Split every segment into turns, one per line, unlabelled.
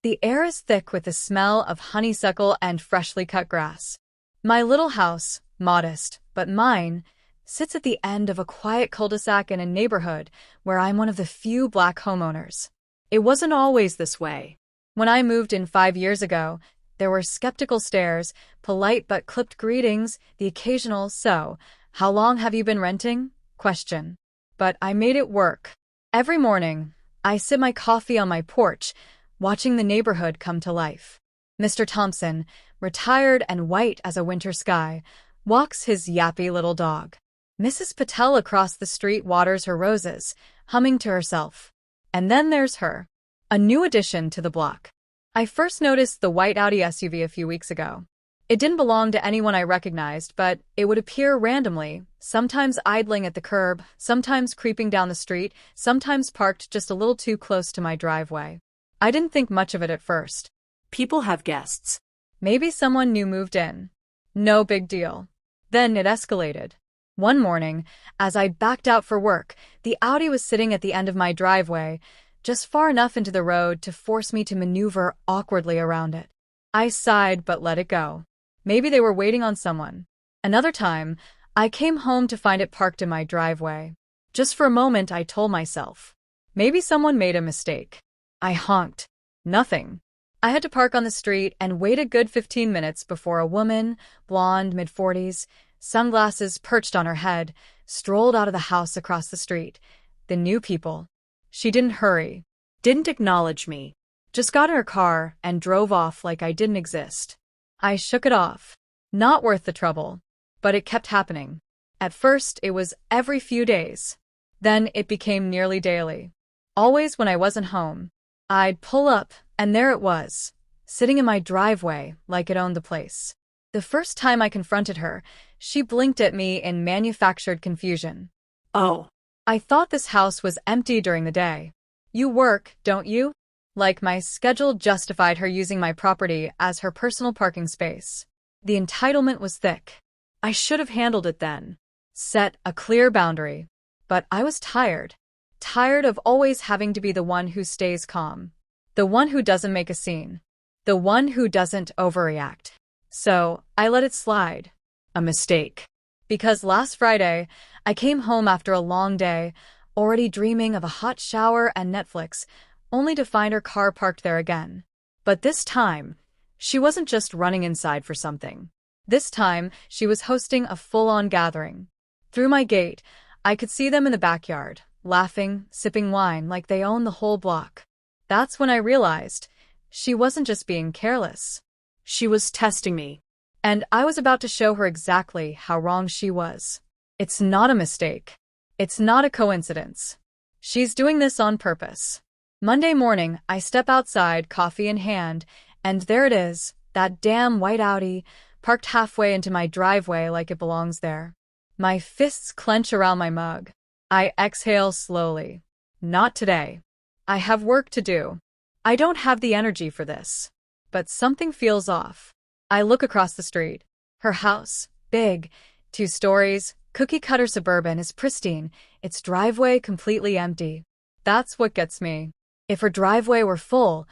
The air is thick with the smell of honeysuckle and freshly cut grass. My little house, modest, but mine, sits at the end of a quiet cul-de-sac in a neighborhood where I'm one of the few black homeowners. It wasn't always this way. When I moved in 5 years ago, there were skeptical stares, polite but clipped greetings, the occasional "So, how long have you been renting?" question. But I made it work. Every morning, I sip my coffee on my porch, watching the neighborhood come to life. Mr. Thompson, retired and white as a winter sky, walks his yappy little dog. Mrs. Patel across the street waters her roses, humming to herself. And then there's her, a new addition to the block. I first noticed the white Audi SUV a few weeks ago. It didn't belong to anyone I recognized, but it would appear randomly, sometimes idling at the curb, sometimes creeping down the street, sometimes parked just a little too close to my driveway. I didn't think much of it at first.
People have guests.
Maybe someone new moved in. No big deal. Then it escalated. One morning, as I backed out for work, the Audi was sitting at the end of my driveway, just far enough into the road to force me to maneuver awkwardly around it. I sighed but let it go. Maybe they were waiting on someone. Another time, I came home to find it parked in my driveway. Just for a moment, I told myself, maybe someone made a mistake. I honked. Nothing. I had to park on the street and wait a good 15 minutes before a woman, blonde, mid-40s, sunglasses perched on her head, strolled out of the house across the street. The new people. She didn't hurry, didn't acknowledge me, just got in her car and drove off like I didn't exist. I shook it off. Not worth the trouble. But it kept happening. At first, it was every few days. Then it became nearly daily. Always when I wasn't home. I'd pull up, and there it was, sitting in my driveway like it owned the place. The first time I confronted her, she blinked at me in manufactured confusion.
Oh.
I thought this house was empty during the day. You work, don't you? Like my schedule justified her using my property as her personal parking space. The entitlement was thick. I should have handled it then. Set a clear boundary. But I was tired. Tired of always having to be the one who stays calm. The one who doesn't make a scene. The one who doesn't overreact. So, I let it slide. A mistake. Because last Friday, I came home after a long day, already dreaming of a hot shower and Netflix, only to find her car parked there again. But this time, she wasn't just running inside for something. This time, she was hosting a full-on gathering. Through my gate, I could see them in the backyard, laughing, sipping wine like they owned the whole block. That's when I realized she wasn't just being careless.
She was testing me.
And I was about to show her exactly how wrong she was. It's not a mistake. It's not a coincidence. She's doing this on purpose. Monday morning, I step outside, coffee in hand, and there it is, that damn white Audi, parked halfway into my driveway like it belongs there. My fists clench around my mug. I exhale slowly. Not today. I have work to do. I don't have the energy for this. But something feels off. I look across the street. Her house, big, 2 stories, cookie-cutter suburban, is pristine, its driveway completely empty. That's what gets me. If her driveway were full,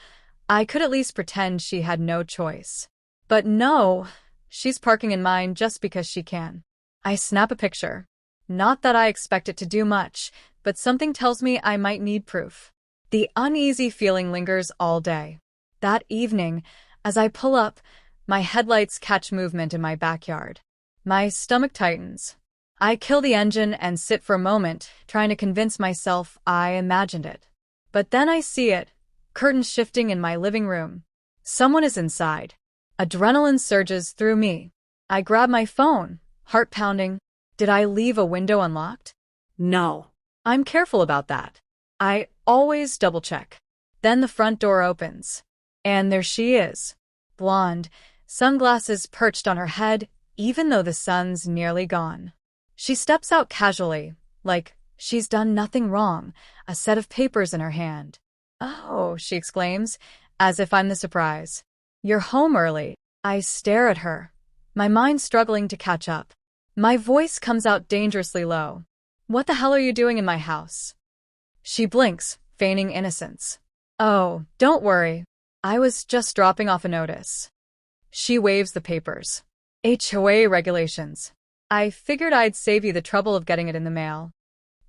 I could at least pretend she had no choice. But no, she's parking in mine just because she can. I snap a picture. Not that I expect it to do much, but something tells me I might need proof. The uneasy feeling lingers all day. That evening, as I pull up, my headlights catch movement in my backyard. My stomach tightens. I kill the engine and sit for a moment, trying to convince myself I imagined it. But then I see it, curtains shifting in my living room. Someone is inside. Adrenaline surges through me. I grab my phone, heart pounding. Did I leave a window unlocked?
No.
I'm careful about that. I always double-check. Then the front door opens. And there she is. Blonde, sunglasses perched on her head, even though the sun's nearly gone. She steps out casually, like she's done nothing wrong, a set of papers in her hand. "Oh," she exclaims, as if I'm the surprise. "You're home early." I stare at her, my mind struggling to catch up. My voice comes out dangerously low. "What the hell are you doing in my house?" She blinks, feigning innocence. "Oh, don't worry. I was just dropping off a notice. She waves the papers. HOA regulations. I figured I'd save you the trouble of getting it in the mail.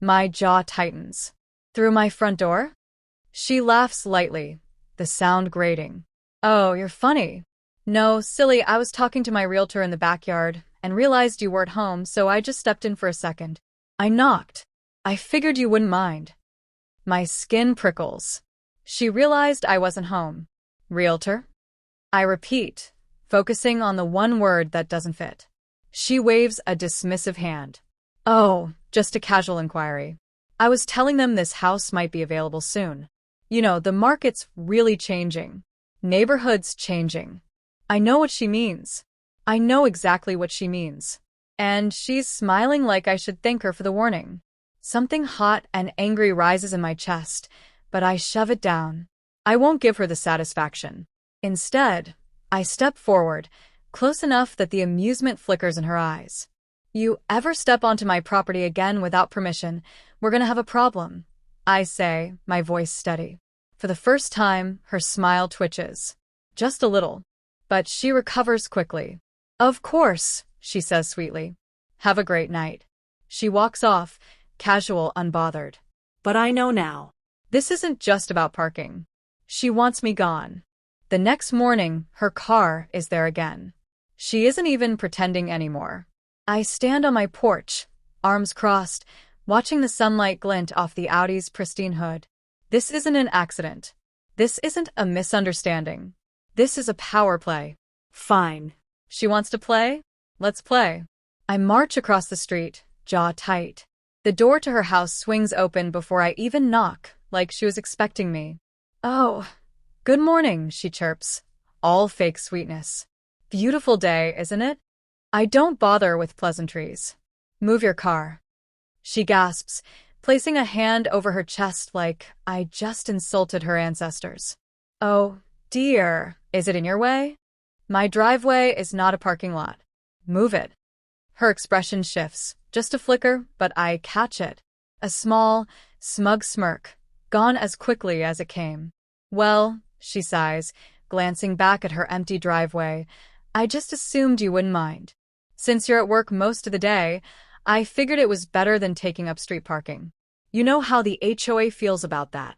My jaw tightens. Through my front door? She laughs lightly, the sound grating. Oh, you're funny. No, silly, I was talking to my realtor in the backyard and realized you weren't home, so I just stepped in for a second. I knocked. I figured you wouldn't mind. My skin prickles. She realized I wasn't home. Realtor? I repeat, focusing on the one word that doesn't fit. She waves a dismissive hand. Oh, just a casual inquiry. I was telling them this house might be available soon. You know, the market's really changing. Neighborhood's changing. I know what she means. I know exactly what she means. And she's smiling like I should thank her for the warning. Something hot and angry rises in my chest, but I shove it down. I won't give her the satisfaction. Instead, I step forward, close enough that the amusement flickers in her eyes. You ever step onto my property again without permission, we're gonna have a problem, I say, my voice steady. For the first time, her smile twitches. Just a little. But she recovers quickly. Of course, she says sweetly. Have a great night. She walks off, casual, unbothered.
But I know now.
This isn't just about parking. She wants me gone. The next morning, her car is there again. She isn't even pretending anymore. I stand on my porch, arms crossed, watching the sunlight glint off the Audi's pristine hood. This isn't an accident. This isn't a misunderstanding. This is a power play.
Fine.
She wants to play? Let's play. I march across the street, jaw tight. The door to her house swings open before I even knock, like she was expecting me. Oh, good morning, she chirps, all fake sweetness. Beautiful day, isn't it? I don't bother with pleasantries. Move your car. She gasps, placing a hand over her chest like I just insulted her ancestors. Oh, dear, is it in your way? My driveway is not a parking lot. Move it. Her expression shifts, just a flicker, but I catch it. A small, smug smirk, gone as quickly as it came. Well, she sighs, glancing back at her empty driveway, I just assumed you wouldn't mind. Since you're at work most of the day, I figured it was better than taking up street parking. You know how the HOA feels about that.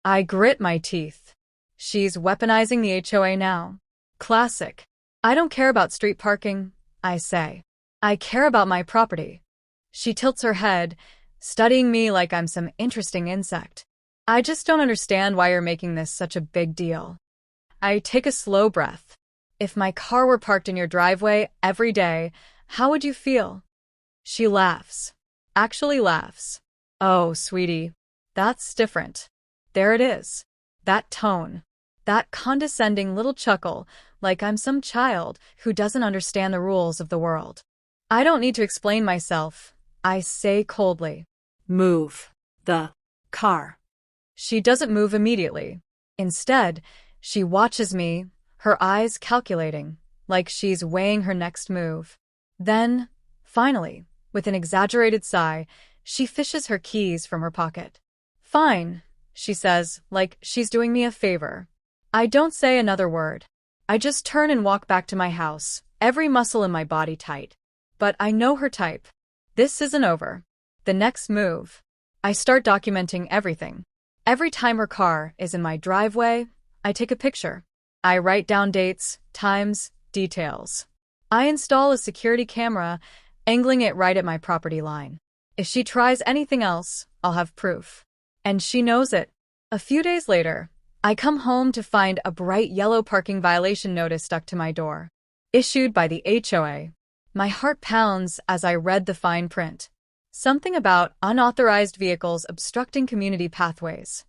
I grit my teeth. She's weaponizing the HOA now. Classic. I don't care about street parking, I say. I care about my property. She tilts her head, studying me like I'm some interesting insect. I just don't understand why you're making this such a big deal. I take a slow breath. If my car were parked in your driveway every day, how would you feel? She laughs. Actually laughs. Oh, sweetie, that's different. There it is. That tone. That condescending little chuckle, like I'm some child who doesn't understand the rules of the world. I don't need to explain myself, I say coldly.
Move the car.
She doesn't move immediately. Instead, she watches me, her eyes calculating, like she's weighing her next move. Then, finally, with an exaggerated sigh, she fishes her keys from her pocket. Fine, she says, like she's doing me a favor. I don't say another word. I just turn and walk back to my house, every muscle in my body tight. But I know her type. This isn't over. The next move. I start documenting everything. Every time her car is in my driveway, I take a picture. I write down dates, times, details. I install a security camera, angling it right at my property line. If she tries anything else, I'll have proof. And she knows it. A few days later, I come home to find a bright yellow parking violation notice stuck to my door. Issued by the HOA. My heart pounds as I read the fine print. Something about unauthorized vehicles obstructing community pathways.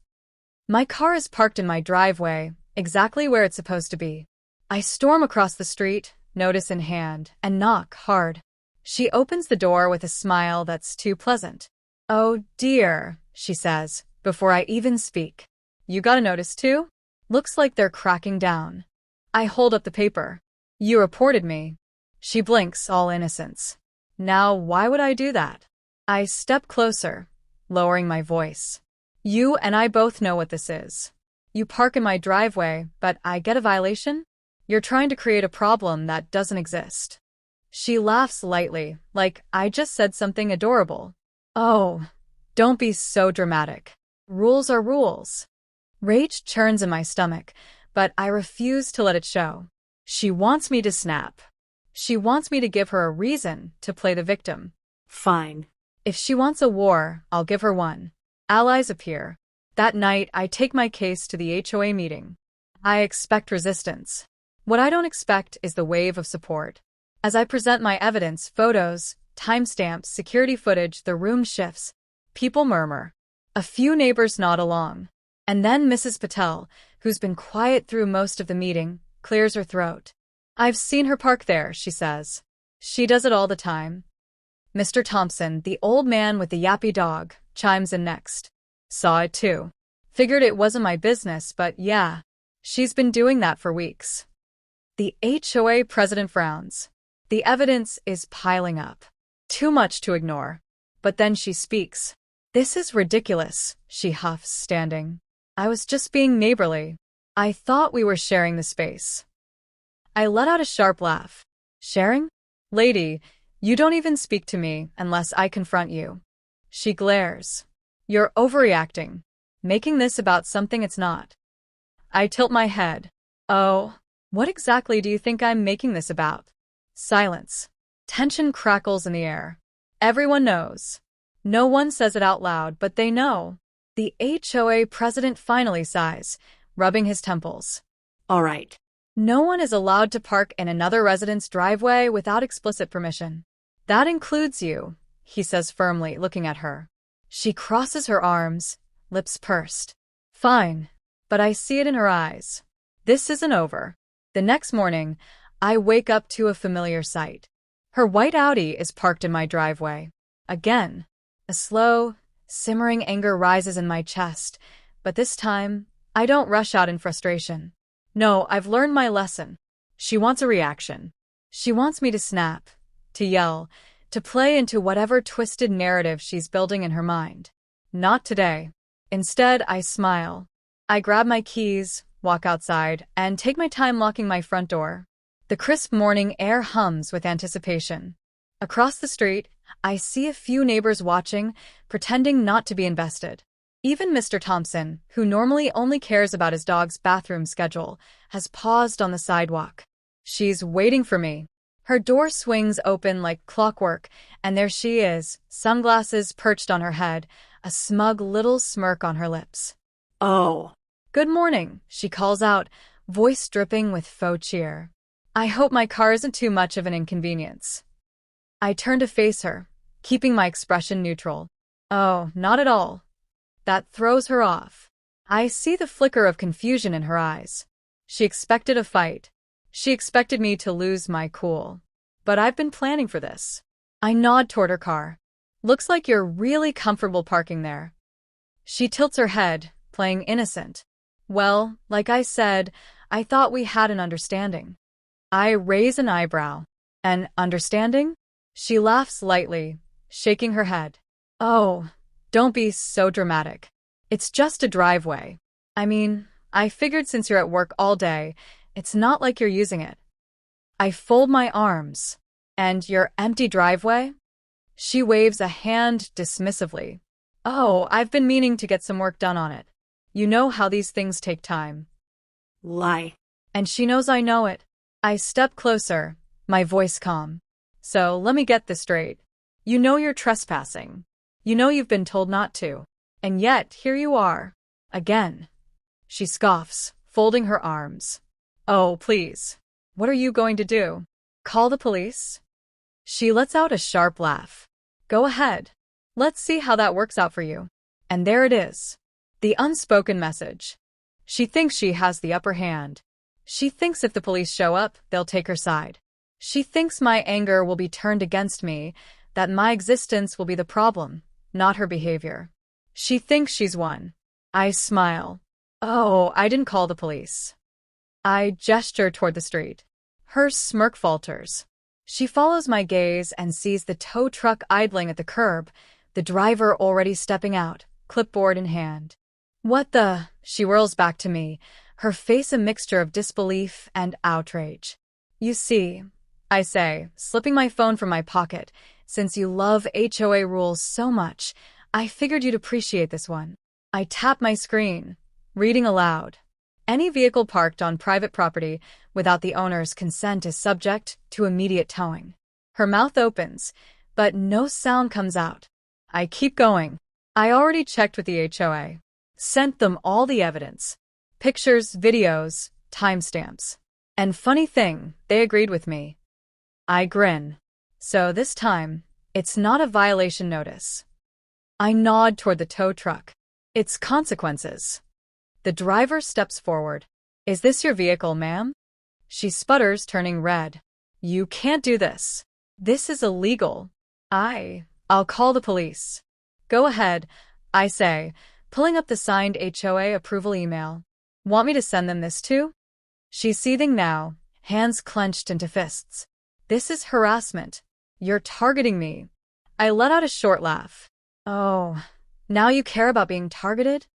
My car is parked in my driveway, exactly where it's supposed to be. I storm across the street, notice in hand, and knock hard. She opens the door with a smile that's too pleasant. Oh dear, she says, before I even speak. You got a notice too? Looks like they're cracking down. I hold up the paper. You reported me. She blinks, all innocence. Now, why would I do that? I step closer, lowering my voice. You and I both know what this is. You park in my driveway, but I get a violation? You're trying to create a problem that doesn't exist. She laughs lightly, like I just said something adorable. Oh, don't be so dramatic. Rules are rules. Rage churns in my stomach, but I refuse to let it show. She wants me to snap. She wants me to give her a reason to play the victim.
Fine.
If she wants a war, I'll give her one. Allies appear. That night, I take my case to the HOA meeting. I expect resistance. What I don't expect is the wave of support. As I present my evidence, photos, timestamps, security footage, the room shifts. People murmur. A few neighbors nod along. And then Mrs. Patel, who's been quiet through most of the meeting, clears her throat. I've seen her park there, she says. She does it all the time. Mr. Thompson, the old man with the yappy dog, chimes in next. Saw it too. Figured it wasn't my business, but yeah, she's been doing that for weeks. The HOA president frowns. The evidence is piling up. Too much to ignore. But then she speaks. This is ridiculous, she huffs, standing. I was just being neighborly. I thought we were sharing the space. I let out a sharp laugh. Sharing? Lady, you don't even speak to me unless I confront you. She glares. You're overreacting, making this about something it's not. I tilt my head. Oh, what exactly do you think I'm making this about? Silence. Tension crackles in the air. Everyone knows. No one says it out loud, but they know. The HOA president finally sighs, rubbing his temples.
All right.
No one is allowed to park in another resident's driveway without explicit permission. That includes you, he says firmly, looking at her. She crosses her arms, lips pursed. Fine, but I see it in her eyes. This isn't over. The next morning, I wake up to a familiar sight. Her white Audi is parked in my driveway. Again, a slow, simmering anger rises in my chest, but this time, I don't rush out in frustration. No, I've learned my lesson. She wants a reaction. She wants me to snap, to yell, to play into whatever twisted narrative she's building in her mind. Not today. Instead, I smile. I grab my keys, walk outside, and take my time locking my front door. The crisp morning air hums with anticipation. Across the street, I see a few neighbors watching, pretending not to be invested. Even Mr. Thompson, who normally only cares about his dog's bathroom schedule, has paused on the sidewalk. She's waiting for me. Her door swings open like clockwork, and there she is, sunglasses perched on her head, a smug little smirk on her lips.
Oh.
Good morning, she calls out, voice dripping with faux cheer. I hope my car isn't too much of an inconvenience. I turn to face her, keeping my expression neutral. Oh, not at all. That throws her off. I see the flicker of confusion in her eyes. She expected a fight. She expected me to lose my cool. But I've been planning for this. I nod toward her car. Looks like you're really comfortable parking there. She tilts her head, playing innocent. Well, like I said, I thought we had an understanding. I raise an eyebrow. An understanding? She laughs lightly, shaking her head. Oh, don't be so dramatic. It's just a driveway. I mean, I figured since you're at work all day, it's not like you're using it. I fold my arms. And your empty driveway? She waves a hand dismissively. Oh, I've been meaning to get some work done on it. You know how these things take time.
Lie.
And she knows I know it. I step closer, my voice calm. So let me get this straight. You know you're trespassing. You know you've been told not to. And yet, here you are. Again. She scoffs, folding her arms. Oh, please. What are you going to do? Call the police? She lets out a sharp laugh. Go ahead. Let's see how that works out for you. And there it is. The unspoken message. She thinks she has the upper hand. She thinks if the police show up, they'll take her side. She thinks my anger will be turned against me, that my existence will be the problem, not her behavior. She thinks she's won. I smile. Oh, I didn't call the police. I gesture toward the street. Her smirk falters. She follows my gaze and sees the tow truck idling at the curb, the driver already stepping out, clipboard in hand. What the? She whirls back to me, her face a mixture of disbelief and outrage. You see, I say, slipping my phone from my pocket, since you love HOA rules so much, I figured you'd appreciate this one. I tap my screen, reading aloud. Any vehicle parked on private property without the owner's consent is subject to immediate towing. Her mouth opens, but no sound comes out. I keep going. I already checked with the HOA. Sent them all the evidence. Pictures, videos, timestamps. And funny thing, they agreed with me. I grin. So this time, it's not a violation notice. I nod toward the tow truck. It's consequences. The driver steps forward. Is this your vehicle, ma'am? She sputters, turning red. You can't do this. This is illegal. I'll call the police. Go ahead, I say, pulling up the signed HOA approval email. Want me to send them this too? She's seething now, hands clenched into fists. This is harassment. You're targeting me. I let out a short laugh. Oh, now you care about being targeted?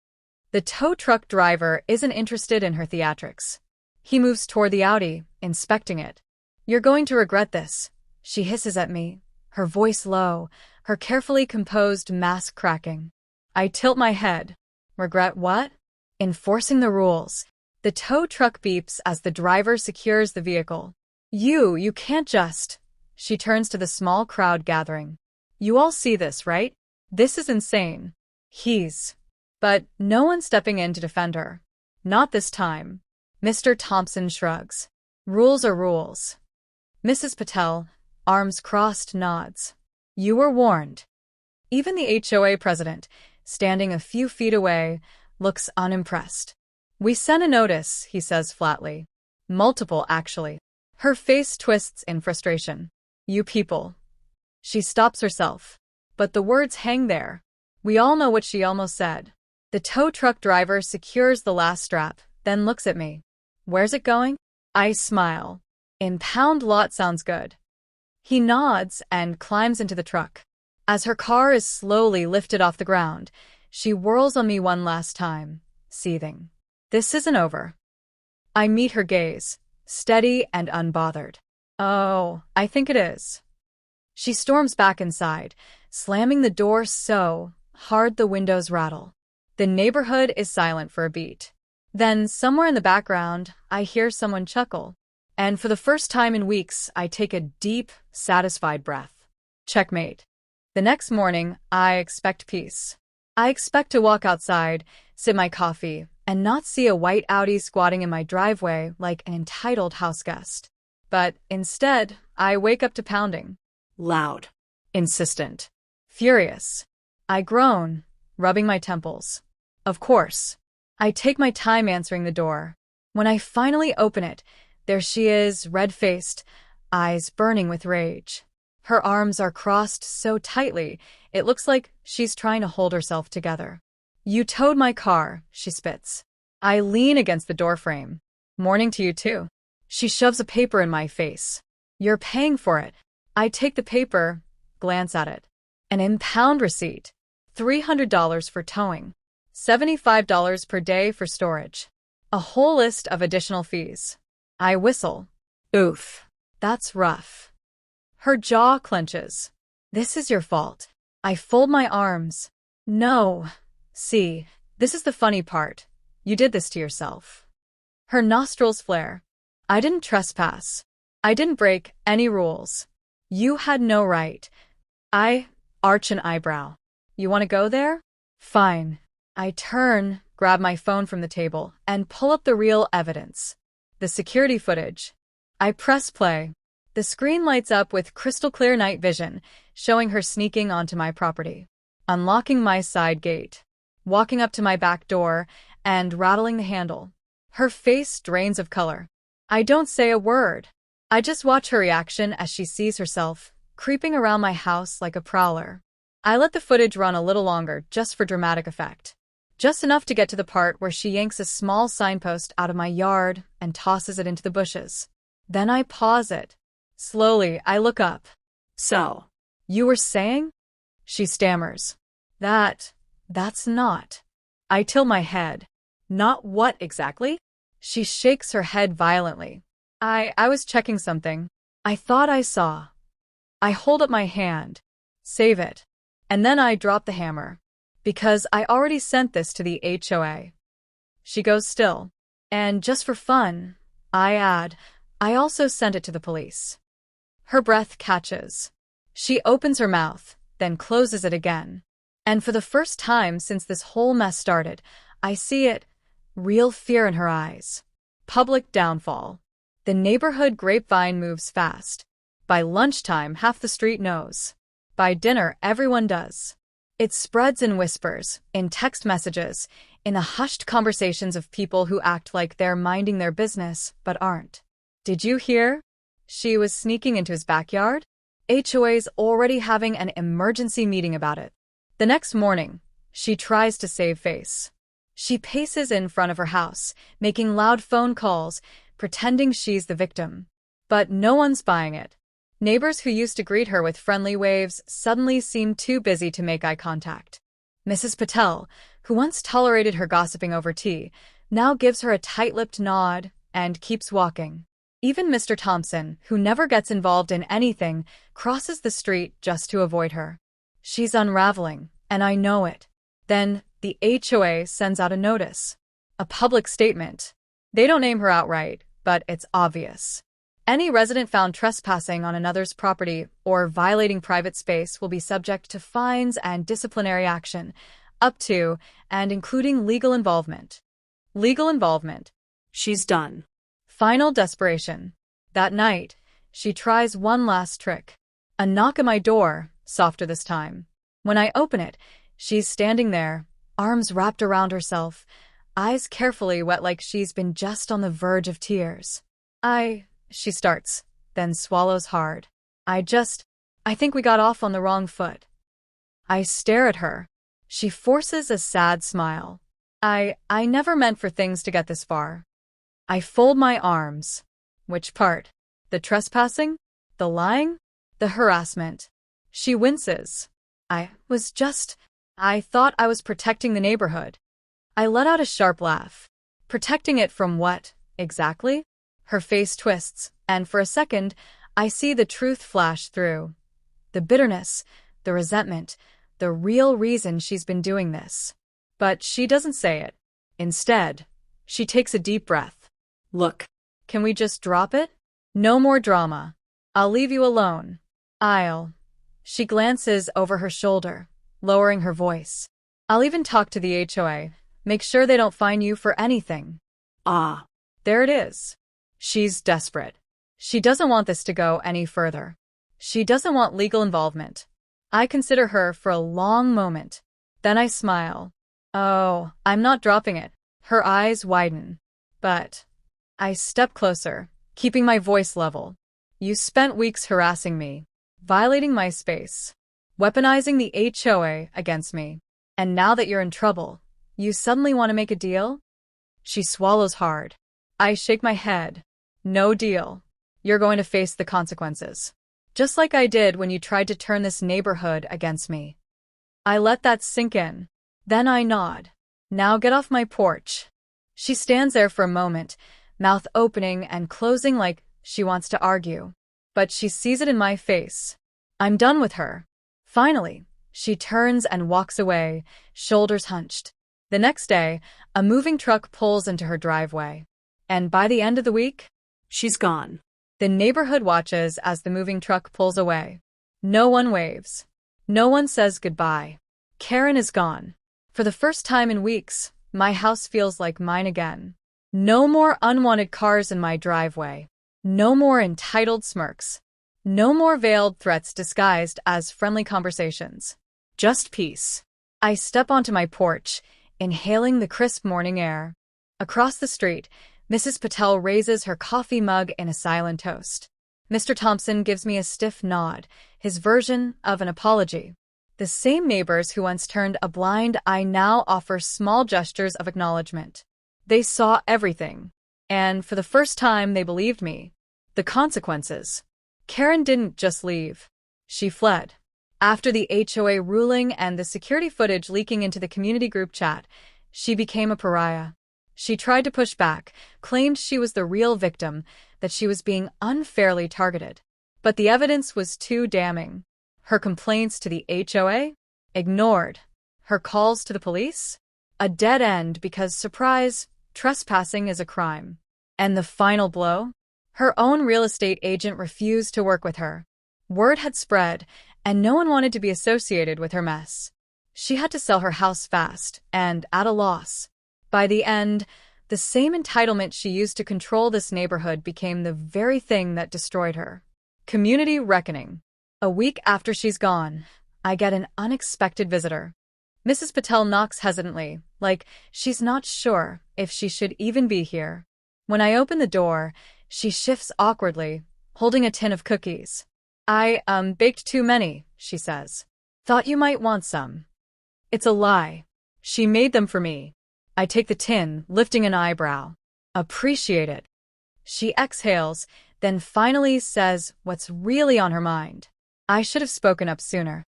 The tow truck driver isn't interested in her theatrics. He moves toward the Audi, inspecting it. You're going to regret this, she hisses at me, her voice low, her carefully composed mask cracking. I tilt my head. Regret what? Enforcing the rules. The tow truck beeps as the driver secures the vehicle. You can't just... She turns to the small crowd gathering. You all see this, right? This is insane. But no one's stepping in to defend her. Not this time. Mr. Thompson shrugs. Rules are rules. Mrs. Patel, arms crossed, nods. You were warned. Even the HOA president, standing a few feet away, looks unimpressed. We sent a notice, he says flatly. Multiple, actually. Her face twists in frustration. You people. She stops herself. But the words hang there. We all know what she almost said. The tow truck driver secures the last strap, then looks at me. Where's it going? I smile. Impound lot sounds good. He nods and climbs into the truck. As her car is slowly lifted off the ground, she whirls on me one last time, seething. This isn't over. I meet her gaze, steady and unbothered. Oh, I think it is. She storms back inside, slamming the door so hard the windows rattle. The neighborhood is silent for a beat. Then, somewhere in the background, I hear someone chuckle. And for the first time in weeks, I take a deep, satisfied breath. Checkmate. The next morning, I expect peace. I expect to walk outside, sip my coffee, and not see a white Audi squatting in my driveway like an entitled houseguest. But instead, I wake up to pounding.
Loud.
Insistent. Furious. I groan, rubbing my temples. Of course. I take my time answering the door. When I finally open it, there she is, red-faced, eyes burning with rage. Her arms are crossed so tightly, it looks like she's trying to hold herself together. You towed my car, she spits. I lean against the doorframe. Morning to you too. She shoves a paper in my face. You're paying for it. I take the paper, glance at it. An impound receipt. $300 for towing. $75 per day for storage. A whole list of additional fees. I whistle. Oof. That's rough. Her jaw clenches. This is your fault. I fold my arms. No. See, this is the funny part. You did this to yourself. Her nostrils flare. I didn't trespass. I didn't break any rules. You had no right. I arch an eyebrow. You want to go there? Fine. I turn, grab my phone from the table, and pull up the real evidence. The security footage. I press play. The screen lights up with crystal-clear night vision, showing her sneaking onto my property, unlocking my side gate, walking up to my back door, and rattling the handle. Her face drains of color. I don't say a word. I just watch her reaction as she sees herself, creeping around my house like a prowler. I let the footage run a little longer, just for dramatic effect. Just enough to get to the part where she yanks a small signpost out of my yard and tosses it into the bushes. Then I pause it. Slowly, I look up.
So.
You were saying? She stammers. That's not. I tilt my head. Not what exactly? She shakes her head violently. I was checking something. I thought I saw. I hold up my hand. Save it. And then I drop the hammer. Because I already sent this to the HOA. She goes still. And just for fun, I add, I also sent it to the police. Her breath catches. She opens her mouth, then closes it again. And for the first time since this whole mess started, I see it. Real fear in her eyes. Public downfall. The neighborhood grapevine moves fast. By lunchtime, half the street knows. By dinner, everyone does. It spreads in whispers, in text messages, in the hushed conversations of people who act like they're minding their business, but aren't. Did you hear? She was sneaking into his backyard? HOA's already having an emergency meeting about it. The next morning, she tries to save face. She paces in front of her house, making loud phone calls, pretending she's the victim. But no one's buying it. Neighbors who used to greet her with friendly waves suddenly seem too busy to make eye contact. Mrs. Patel, who once tolerated her gossiping over tea, now gives her a tight-lipped nod and keeps walking. Even Mr. Thompson, who never gets involved in anything, crosses the street just to avoid her. She's unraveling, and I know it. Then, the HOA sends out a notice. A public statement. They don't name her outright, but it's obvious. Any resident found trespassing on another's property or violating private space will be subject to fines and disciplinary action, up to and including legal involvement. Legal involvement.
She's done.
Final desperation. That night, she tries one last trick. A knock at my door, softer this time. When I open it, she's standing there, arms wrapped around herself, eyes carefully wet like she's been just on the verge of tears. She starts, then swallows hard. I think we got off on the wrong foot. I stare at her. She forces a sad smile. I never meant for things to get this far. I fold my arms. Which part? The trespassing? The lying? The harassment? She winces. I thought I was protecting the neighborhood. I let out a sharp laugh. Protecting it from what, exactly? Her face twists, and for a second, I see the truth flash through. The bitterness, the resentment, the real reason she's been doing this. But she doesn't say it. Instead, she takes a deep breath.
Look.
Can we just drop it? No more drama. I'll leave you alone. She glances over her shoulder, lowering her voice. I'll even talk to the HOA, make sure they don't fine you for anything. There it is. She's desperate. She doesn't want this to go any further. She doesn't want legal involvement. I consider her for a long moment. Then I smile. Oh, I'm not dropping it. Her eyes widen. But I step closer, keeping my voice level. You spent weeks harassing me, violating my space, weaponizing the HOA against me. And now that you're in trouble, you suddenly want to make a deal? She swallows hard. I shake my head. No deal. You're going to face the consequences. Just like I did when you tried to turn this neighborhood against me. I let that sink in. Then I nod. Now get off my porch. She stands there for a moment, mouth opening and closing like she wants to argue. But she sees it in my face. I'm done with her. Finally, she turns and walks away, shoulders hunched. The next day, a moving truck pulls into her driveway. And by the end of the week,
she's gone.
The neighborhood watches as the moving truck pulls away. No one waves. No one says goodbye. Karen is gone. For the first time in weeks, my house feels like mine again. No more unwanted cars in my driveway. No more entitled smirks. No more veiled threats disguised as friendly conversations. Just peace. I step onto my porch, inhaling the crisp morning air. Across the street, Mrs. Patel raises her coffee mug in a silent toast. Mr. Thompson gives me a stiff nod, his version of an apology. The same neighbors who once turned a blind eye now offer small gestures of acknowledgement. They saw everything. And for the first time, they believed me. The consequences. Karen didn't just leave. She fled. After the HOA ruling and the security footage leaking into the community group chat, She became a pariah. She tried to push back, claimed she was the real victim, that she was being unfairly targeted. But the evidence was too damning. Her complaints to the HOA? Ignored. Her calls to the police? A dead end because, surprise, trespassing is a crime. And the final blow? Her own real estate agent refused to work with her. Word had spread, and no one wanted to be associated with her mess. She had to sell her house fast, and at a loss. By the end, the same entitlement she used to control this neighborhood became the very thing that destroyed her. Community reckoning. A week after she's gone, I get an unexpected visitor. Mrs. Patel knocks hesitantly, like she's not sure if she should even be here. When I open the door, she shifts awkwardly, holding a tin of cookies. I baked too many, she says. Thought you might want some. It's a lie. She made them for me. I take the tin, lifting an eyebrow. Appreciate it. She exhales, then finally says what's really on her mind. I should have spoken up sooner.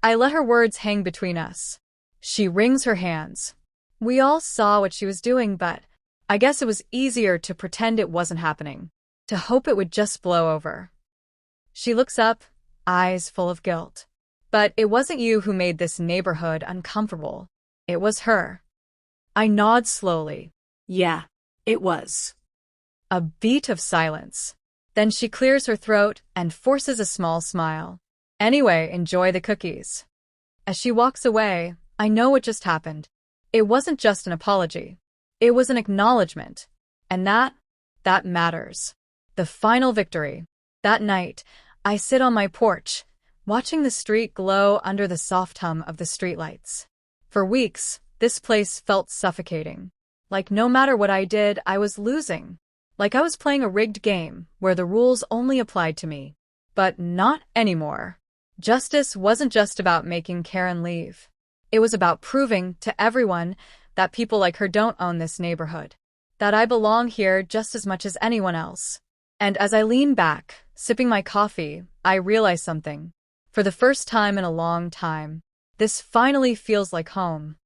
I let her words hang between us. She wrings her hands. We all saw what she was doing, but I guess it was easier to pretend it wasn't happening, to hope it would just blow over. She looks up, eyes full of guilt. But it wasn't you who made this neighborhood uncomfortable. It was her. I nod slowly.
Yeah, it was.
A beat of silence. Then she clears her throat and forces a small smile. Anyway, enjoy the cookies. As she walks away, I know what just happened. It wasn't just an apology. It was an acknowledgement. And that matters. The final victory. That night, I sit on my porch, watching the street glow under the soft hum of the streetlights. For weeks, this place felt suffocating. Like no matter what I did, I was losing. Like I was playing a rigged game where the rules only applied to me. But not anymore. Justice wasn't just about making Karen leave. It was about proving to everyone that people like her don't own this neighborhood. That I belong here just as much as anyone else. And as I lean back, sipping my coffee, I realize something. For the first time in a long time, this finally feels like home.